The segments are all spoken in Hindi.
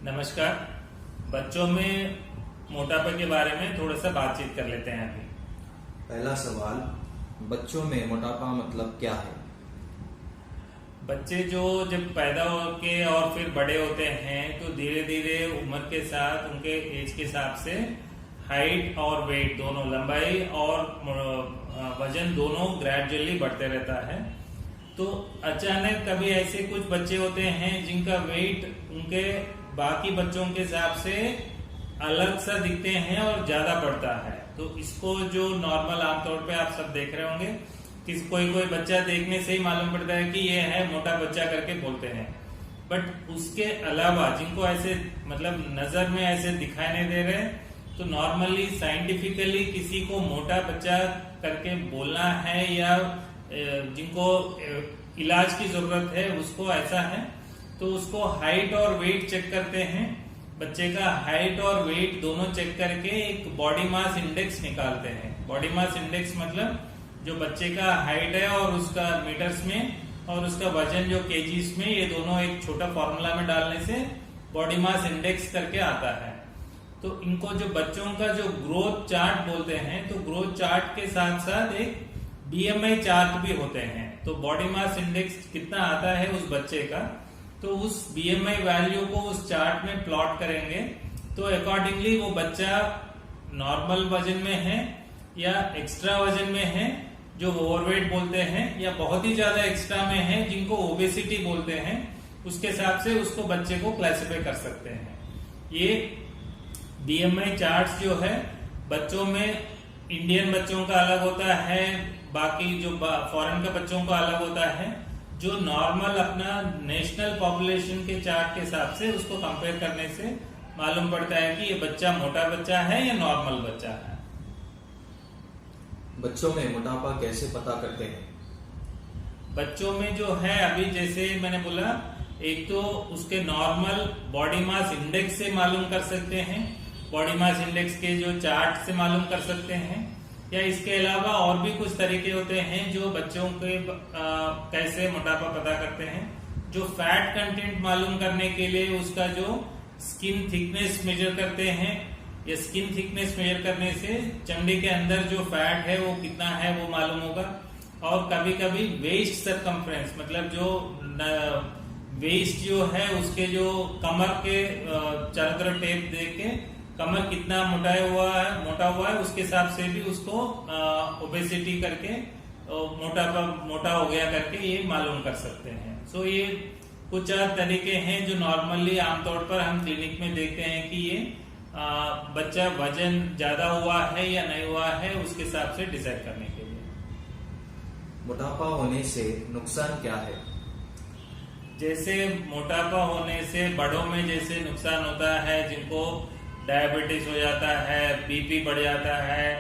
नमस्कार। बच्चों में मोटापे के बारे में थोड़ा सा बातचीत कर लेते हैं अभी। पहला सवाल, बच्चों में मोटापा मतलब क्या है? बच्चे जो जब पैदा होके और फिर बड़े होते हैं तो धीरे धीरे उम्र के साथ उनके एज के हिसाब से हाइट और वेट दोनों, लंबाई और वजन दोनों ग्रेजुअली बढ़ते रहता है। तो अचानक कभी ऐसे कुछ बच्चे होते हैं जिनका वेट उनके बाकी बच्चों के हिसाब से अलग सा दिखते हैं और ज्यादा बढ़ता है। तो इसको जो नॉर्मल आमतौर पे आप सब देख रहे होंगे कि कोई बच्चा देखने से ही मालूम पड़ता है कि ये है मोटा बच्चा करके बोलते हैं। बट उसके अलावा जिनको ऐसे मतलब नजर में ऐसे दिखाई नहीं दे रहे, तो नॉर्मली साइंटिफिकली किसी को मोटा बच्चा करके बोलना है या जिनको इलाज की जरूरत है उसको ऐसा है, तो उसको हाइट और वेट चेक करते हैं। बच्चे का हाइट और वेट दोनों चेक करके एक बॉडी मास इंडेक्स निकालते हैं। बॉडी मास इंडेक्स मतलब जो बच्चे का हाइट है और उसका मीटर्स में और उसका वजन जो केजीज में, ये दोनों एक छोटा फॉर्मूला में डालने से बॉडी मास इंडेक्स करके आता है। तो इनको जो बच्चों का जो ग्रोथ चार्ट बोलते हैं, तो ग्रोथ चार्ट के साथ साथ एक बीएमआई चार्ट भी होते हैं। तो बॉडी मास इंडेक्स कितना आता है उस बच्चे का, तो उस बीएमआई वैल्यू को उस चार्ट में प्लॉट करेंगे। तो अकॉर्डिंगली वो बच्चा नॉर्मल वजन में है या एक्स्ट्रा वजन में है, जो ओवरवेट बोलते हैं, या बहुत ही ज्यादा एक्स्ट्रा में है जिनको ओबेसिटी बोलते हैं, उसके हिसाब से उसको बच्चे को क्लासिफाई कर सकते हैं। ये बीएमआई चार्ट जो है बच्चों में, इंडियन बच्चों का अलग होता है, बाकी जो फॉरेन के बच्चों का अलग होता है। जो नॉर्मल अपना नेशनल पॉपुलेशन के चार्ट के हिसाब से उसको कंपेयर करने से मालूम पड़ता है कि ये बच्चा मोटा बच्चा है या नॉर्मल बच्चा है। बच्चों में मोटापा कैसे पता करते हैं? बच्चों में जो है अभी जैसे मैंने बोला, एक तो उसके नॉर्मल बॉडी मास इंडेक्स से मालूम कर सकते हैं, बॉडी मास इंडेक्स के जो चार्ट से मालूम कर सकते हैं, या इसके अलावा और भी कुछ तरीके होते हैं जो बच्चों के कैसे मोटापा पता करते हैं। जो फैट कंटेंट मालूम करने के लिए उसका जो स्किन थिकनेस मेजर करते हैं, या स्किन थिकनेस मेजर करने से चमड़ी के अंदर जो फैट है वो कितना है वो मालूम होगा। और कभी कभी वेस्ट सरकमफ्रेंस मतलब जो वेस्ट जो है उसके जो कमर के चारों तरफ टेप दे के कमर कितना मोटा हुआ है उसके हिसाब से भी उसको ओबेसिटी करके मोटा हो गया करके ये मालूम कर सकते हैं। सो ये कुछ तरीके हैं जो नॉर्मली आमतौर पर हम क्लिनिक में देखते हैं कि ये बच्चा वजन ज्यादा हुआ है या नहीं हुआ है उसके हिसाब से डिसाइड करने के लिए। मोटापा होने से नुकसान क्या है? जैसे मोटापा होने से बड़ों में जैसे नुकसान होता है, जिनको डायबिटीज हो जाता है, बीपी बढ़ जाता है,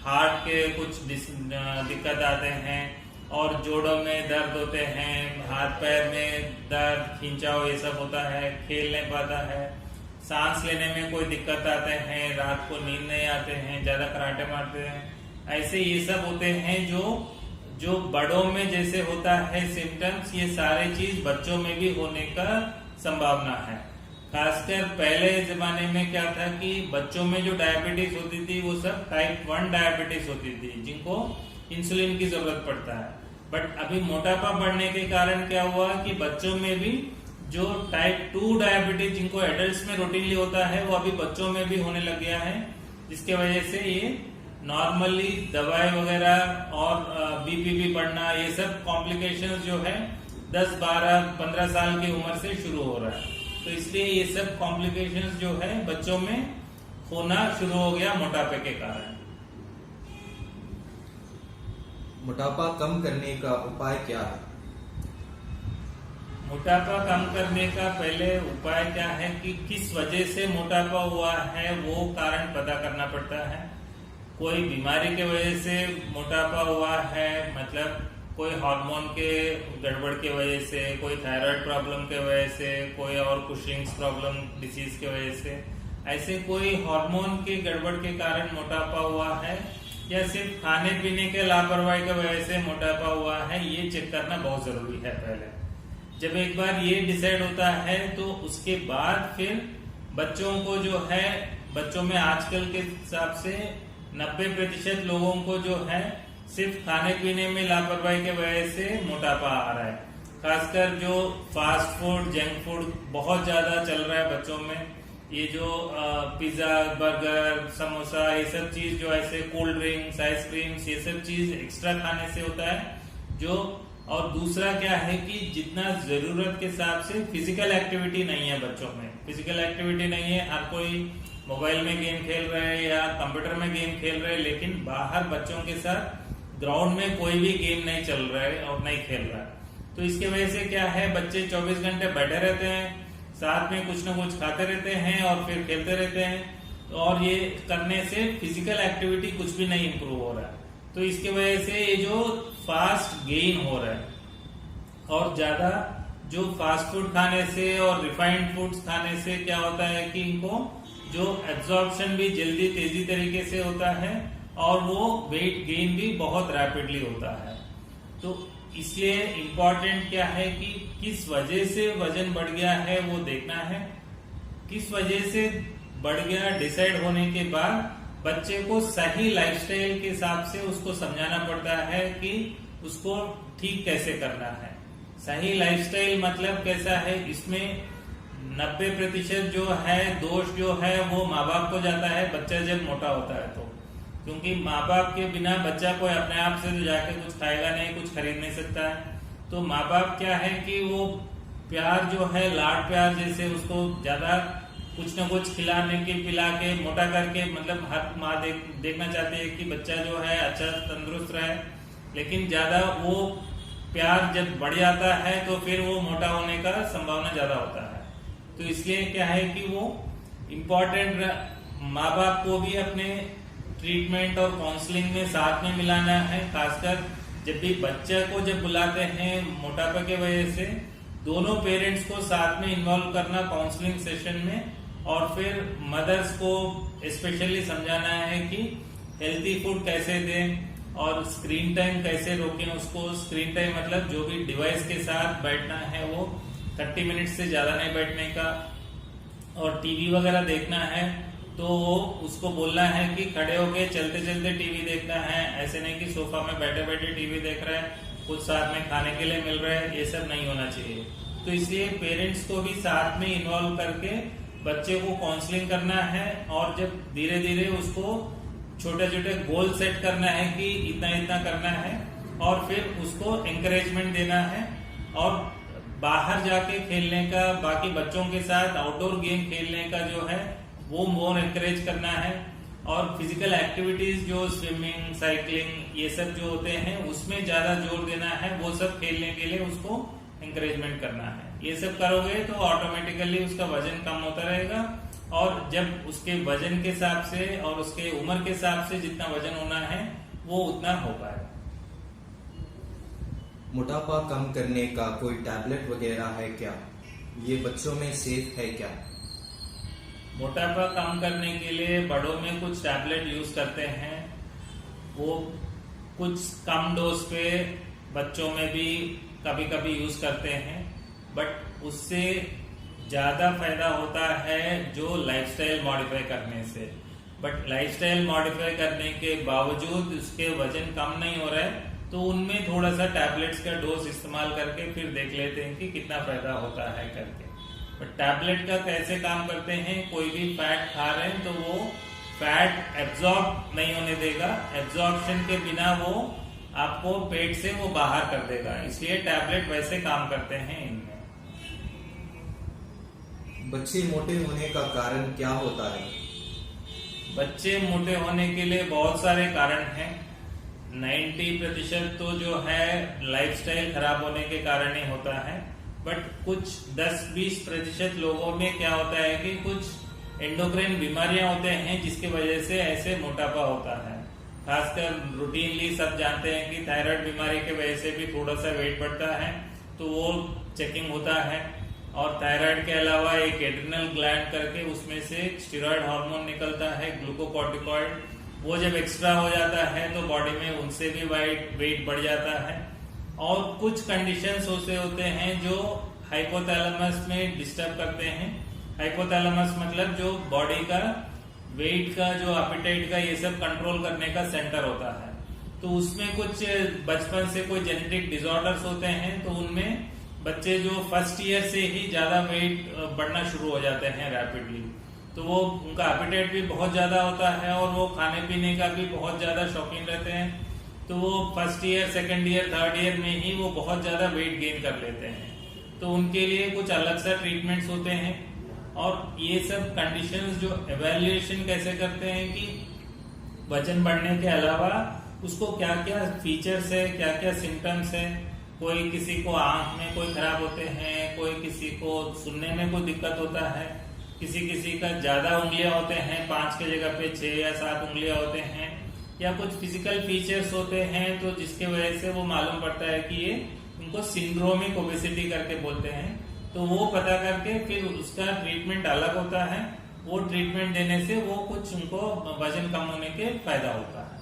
हार्ट के कुछ दिक्कत आते हैं, और जोड़ों में दर्द होते हैं, हाथ पैर में दर्द, खिंचाव ये सब होता है, खेल नहीं पाता है, सांस लेने में कोई दिक्कत आते हैं, रात को नींद नहीं आते हैं, ज्यादा कराटे मारते हैं, ऐसे ये सब होते हैं जो बड़ों में जैसे होता है सिम्टम्स, ये सारे चीज बच्चों में भी होने का संभावना है। खासकर पहले जमाने में क्या था कि बच्चों में जो डायबिटीज होती थी वो सब टाइप 1 डायबिटीज होती थी, जिनको इंसुलिन की जरूरत पड़ता है। बट अभी मोटापा बढ़ने के कारण क्या हुआ कि बच्चों में भी जो टाइप 2 डायबिटीज जिनको एडल्ट्स में रूटीनली होता है वो अभी बच्चों में भी होने लग गया है, जिसके वजह से ये नॉर्मली दवाई वगैरह और बीपी भी बढ़ना, ये सब कॉम्प्लिकेशंस जो है 10, 12, 15 साल की उम्र से शुरू हो रहा है। तो इसलिए ये सब कॉम्प्लिकेशंस जो है बच्चों में होना शुरू हो गया मोटापे के कारण। मोटापा कम करने का उपाय क्या है? मोटापा कम करने का पहले उपाय क्या है कि किस वजह से मोटापा हुआ है वो कारण पता करना पड़ता है। कोई बीमारी के वजह से मोटापा हुआ है, मतलब कोई हार्मोन के गड़बड़ के वजह से, कोई थायराइड प्रॉब्लम के वजह से, कोई और कुशिंग्स प्रॉब्लम डिसीज के वजह से, ऐसे कोई हार्मोन के गड़बड़ के कारण मोटापा हुआ है, या सिर्फ खाने पीने के लापरवाही की वजह से मोटापा हुआ है, ये चेक करना बहुत जरूरी है। पहले जब एक बार ये डिसाइड होता है तो उसके बाद फिर बच्चों को जो है, बच्चों में आजकल के हिसाब से 90% लोगों को जो है सिर्फ खाने पीने में लापरवाही के वजह से मोटापा आ रहा है। खासकर जो फास्ट फूड, जंक फूड बहुत ज्यादा चल रहा है बच्चों में। ये जो पिज्जा, बर्गर, समोसा, ये सब चीज जो ऐसे कोल्ड ड्रिंक्स, आइसक्रीम्स, ये सब चीज एक्स्ट्रा खाने से होता है जो। और दूसरा क्या है कि जितना जरूरत के हिसाब से फिजिकल एक्टिविटी नहीं है बच्चों में। फिजिकल एक्टिविटी नहीं है, हर कोई मोबाइल में गेम खेल रहे हैं या कंप्यूटर में गेम खेल रहे हैं, लेकिन बाहर बच्चों के साथ ग्राउंड में कोई भी गेम नहीं चल रहा है और नहीं खेल रहा है। तो इसके वजह से क्या है, बच्चे 24 घंटे बैठे रहते हैं, साथ में कुछ ना कुछ खाते रहते हैं और फिर खेलते रहते हैं। और ये करने से फिजिकल एक्टिविटी कुछ भी नहीं इंप्रूव हो रहा है। तो इसके वजह से ये जो फास्ट गेन हो रहा है। और ज्यादा जो फास्ट फूड खाने से और रिफाइंड फूड्स खाने से क्या होता है कि इनको जो एब्जॉर्प्शन भी जल्दी तेजी तरीके से होता है और वो वेट गेन भी बहुत रैपिडली होता है। तो इसलिए इम्पोर्टेंट क्या है कि किस वजह से वजन बढ़ गया है वो देखना है। किस वजह से बढ़ गया डिसाइड होने के बाद बच्चे को सही लाइफस्टाइल के हिसाब से उसको समझाना पड़ता है कि उसको ठीक कैसे करना है। सही लाइफस्टाइल मतलब कैसा है, इसमें 90% जो है दोष जो है वो माँ बाप को जाता है बच्चा जब मोटा होता है तो। क्योंकि माँ बाप के बिना बच्चा कोई अपने आप से तो जाके कुछ खाएगा नहीं, कुछ खरीद नहीं सकता है। तो माँ बाप क्या है कि वो प्यार जो है, लाड प्यार जैसे उसको ज्यादा कुछ न कुछ खिलाने के, पिला के, मोटा करके, मतलब हर माँ देखना चाहती है कि बच्चा जो है अच्छा तंदुरुस्त रहे। लेकिन ज्यादा वो प्यार जब बढ़ जाता है तो फिर वो मोटा होने का संभावना ज्यादा होता है। तो इसलिए क्या है कि वो इम्पोर्टेंट माँ बाप को भी अपने ट्रीटमेंट और काउंसलिंग में साथ में मिलाना है। खासकर जब भी बच्चे को जब बुलाते हैं मोटापा के वजह से, दोनों पेरेंट्स को साथ में इन्वॉल्व करना काउंसलिंग सेशन में। और फिर मदर्स को स्पेशली समझाना है कि हेल्थी फूड कैसे दें और स्क्रीन टाइम कैसे रोकें उसको। स्क्रीन टाइम मतलब जो भी डिवाइस के साथ बैठना है वो 30 मिनट से ज्यादा नहीं बैठने का। और टीवी वगैरह देखना है तो उसको बोलना है कि खड़े होके चलते चलते टीवी देखना है, ऐसे नहीं कि सोफा में बैठे बैठे टीवी देख रहे हैं, कुछ साथ में खाने के लिए मिल रहा है, ये सब नहीं होना चाहिए। तो इसलिए पेरेंट्स को भी साथ में इन्वॉल्व करके बच्चे को काउंसलिंग करना है। और जब धीरे धीरे उसको छोटे छोटे गोल सेट करना है कि इतना इतना करना है, और फिर उसको एंकरेजमेंट देना है। और बाहर जाके खेलने का, बाकी बच्चों के साथ आउटडोर गेम खेलने का जो है वो मोर एंकरेज करना है। और फिजिकल एक्टिविटीज जो स्विमिंग, साइकिलिंग, ये सब जो होते हैं उसमें ज्यादा जोर देना है। वो सब खेलने के लिए उसको एंकरेजमेंट करना है। ये सब करोगे तो ऑटोमेटिकली उसका वजन कम होता रहेगा। और जब उसके वजन के हिसाब से और उसके उम्र के हिसाब से जितना वजन होना है वो उतना हो पाएगा। मोटापा कम करने का कोई टैबलेट वगैरह है क्या? ये बच्चों में सेफ है क्या? मोटापा कम करने के लिए बड़ों में कुछ टैबलेट यूज करते हैं, वो कुछ कम डोज पे बच्चों में भी कभी कभी यूज करते हैं। बट उससे ज्यादा फायदा होता है जो लाइफस्टाइल मॉडिफाई करने से। बट लाइफस्टाइल मॉडिफाई करने के बावजूद उसके वजन कम नहीं हो रहा है तो उनमें थोड़ा सा टैबलेट्स का डोज इस्तेमाल करके फिर देख लेते हैं कि कितना फायदा होता है करके। बट टैबलेट का कैसे काम करते हैं, कोई भी फैट खा रहे हैं तो वो फैट एब्जॉर्ब नहीं होने देगा। एब्जॉर्प्शन के बिना वो आपको पेट से वो बाहर कर देगा, इसलिए टैबलेट वैसे काम करते हैं इनमें। बच्चे मोटे होने का कारण क्या होता है? बच्चे मोटे होने के लिए बहुत सारे कारण हैं। 90% तो जो है लाइफस्टाइल खराब होने के कारण ही होता है। बट कुछ 10-20% लोगों में क्या होता है कि कुछ एंडोक्राइन बीमारियां होते हैं जिसकी वजह से ऐसे मोटापा होता है। खासकर रूटीनली सब जानते हैं कि थायराइड बीमारी की वजह से भी थोड़ा सा वेट बढ़ता है, तो वो चेकिंग होता है। और थायराइड के अलावा एक एड्रिनल ग्लैंड करके उसमें से स्टेरॉइड हार्मोन निकलता है, ग्लूकोकॉर्टिकॉइड। वो जब एक्स्ट्रा हो जाता है तो बॉडी में उनसे भी वेट बढ़ जाता है। और कुछ कंडीशंस होते हैं जो हाइपोथैलेमस में डिस्टर्ब करते हैं। हाइपोथैलेमस मतलब जो बॉडी का वेट का, जो एपेटाइट का, ये सब कंट्रोल करने का सेंटर होता है। तो उसमें कुछ बचपन से कोई जेनेटिक डिसऑर्डर्स होते हैं, तो उनमें बच्चे जो फर्स्ट ईयर से ही ज्यादा वेट बढ़ना शुरू हो जाते हैं रैपिडली। तो वो उनका एपेटाइट भी बहुत ज्यादा होता है और वो खाने पीने का भी बहुत ज्यादा शौकीन रहते हैं। तो वो first year, second year, third year में ही वो बहुत ज्यादा वेट गेन कर लेते हैं। तो उनके लिए कुछ अलग सा ट्रीटमेंट्स होते हैं। और ये सब कंडीशंस जो एवेल्युएशन कैसे करते हैं कि वजन बढ़ने के अलावा उसको क्या क्या फीचर्स है, क्या क्या सिम्टम्स है। कोई किसी को आंख में कोई खराब होते हैं, कोई किसी को सुनने में कोई दिक्कत होता है, किसी का ज्यादा उंगलियां होते हैं, 5 के जगह पे 6 या 7 उंगलियां होते हैं, या कुछ फिजिकल फीचर्स होते हैं तो जिसके वजह से वो मालूम पड़ता है कि ये उनको सिंड्रोमिक ओबेसिटी करके बोलते हैं। तो वो पता करके फिर उसका ट्रीटमेंट अलग होता है। वो ट्रीटमेंट देने से वो कुछ उनको वजन कम होने के फायदा होता है।